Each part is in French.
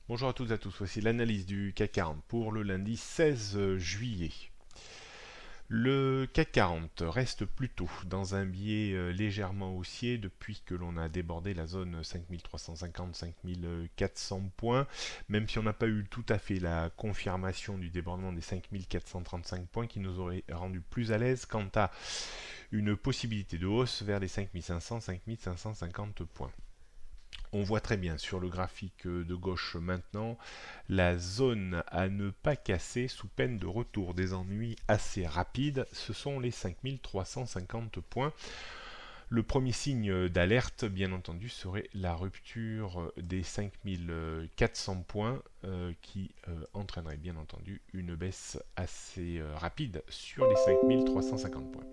Bonjour à toutes et à tous, voici l'analyse du CAC 40 pour le lundi 16 juillet. Le CAC 40 reste plutôt dans un biais légèrement haussier depuis que l'on a débordé la zone 5350-5400 points, même si on n'a pas eu tout à fait la confirmation du débordement des 5435 points qui nous aurait rendu plus à l'aise quant à une possibilité de hausse vers les 5500-5550 points. On voit très bien sur le graphique de gauche maintenant la zone à ne pas casser sous peine de retour des ennuis assez rapides, ce sont les 5350 points. Le premier signe d'alerte, bien entendu, serait la rupture des 5400 points qui entraînerait bien entendu une baisse assez rapide sur les 5350 points.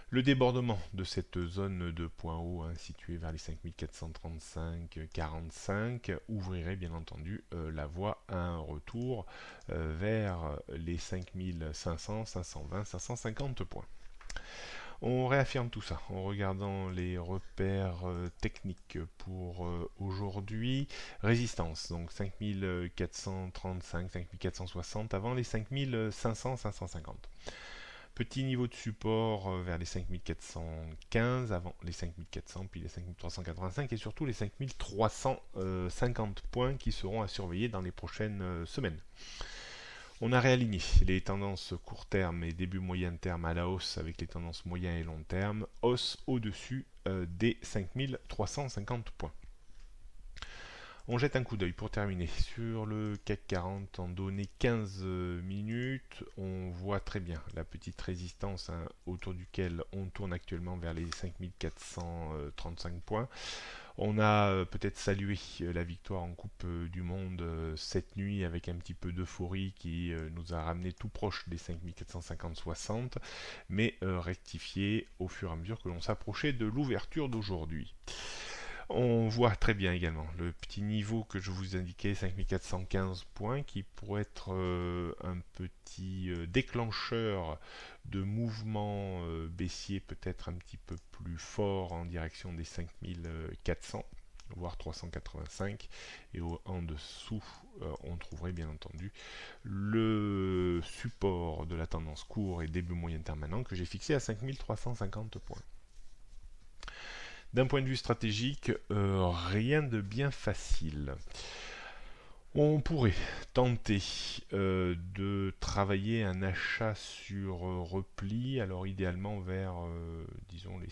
Le débordement de cette zone de point haut située vers les 5435-45 ouvrirait bien entendu la voie à un retour vers les 5500, 520, 550 points. On réaffirme tout ça en regardant les repères techniques pour aujourd'hui. Résistance, donc 5435, 5460 avant les 5500, 550. Petit niveau de support vers les 5415, avant les 5400, puis les 5385 et surtout les 5350 points qui seront à surveiller dans les prochaines semaines. On a réaligné les tendances court terme et début moyen terme à la hausse avec les tendances moyen et long terme, hausse au-dessus des 5350 points. On jette un coup d'œil pour terminer sur le CAC 40 en données 15 minutes. On voit très bien la petite résistance autour duquel on tourne actuellement vers les 5435 points. On a peut-être salué la victoire en Coupe du Monde cette nuit avec un petit peu d'euphorie qui nous a ramené tout proche des 5450-60, mais rectifié au fur et à mesure que l'on s'approchait de l'ouverture d'aujourd'hui. On voit très bien également le petit niveau que je vous indiquais, 5415 points, qui pourrait être un petit déclencheur de mouvement baissier peut-être un petit peu plus fort en direction des 5400 voire 385 et en dessous on trouverait bien entendu le support de la tendance court et début moyen terme maintenant que j'ai fixé à 5350 points. D'un point de vue stratégique, rien de bien facile. On pourrait tenter de travailler un achat sur repli, alors idéalement vers, disons, les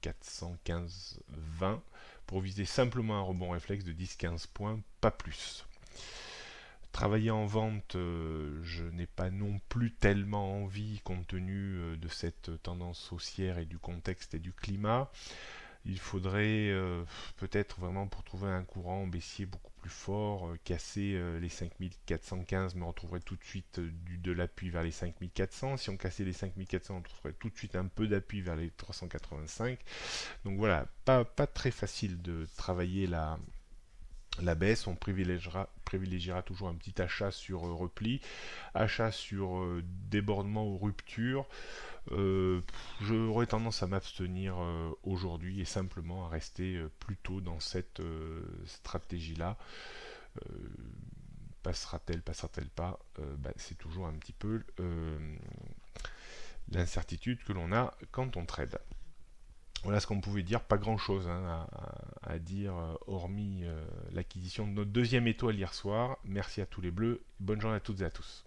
5415-20, pour viser simplement un rebond réflexe de 10-15 points, pas plus. Travailler en vente, je n'ai pas non plus tellement envie compte tenu de cette tendance haussière et du contexte et du climat. Il faudrait peut-être vraiment pour trouver un courant baissier beaucoup plus fort, casser les 5415, mais on trouverait tout de suite de l'appui vers les 5400. Si on cassait les 5400, on trouverait tout de suite un peu d'appui vers les 385. Donc voilà, pas très facile de travailler la baisse. On privilégiera toujours un petit achat sur repli, achat sur débordement ou rupture. J'aurais tendance à m'abstenir aujourd'hui et simplement à rester plutôt dans cette stratégie-là. Euh, passera-t-elle pas c'est toujours un petit peu l'incertitude que l'on a quand on trade. Voilà ce qu'on pouvait dire, pas grand chose à dire hormis l'acquisition de notre deuxième étoile hier soir. Merci à tous les bleus, bonne journée à toutes et à tous.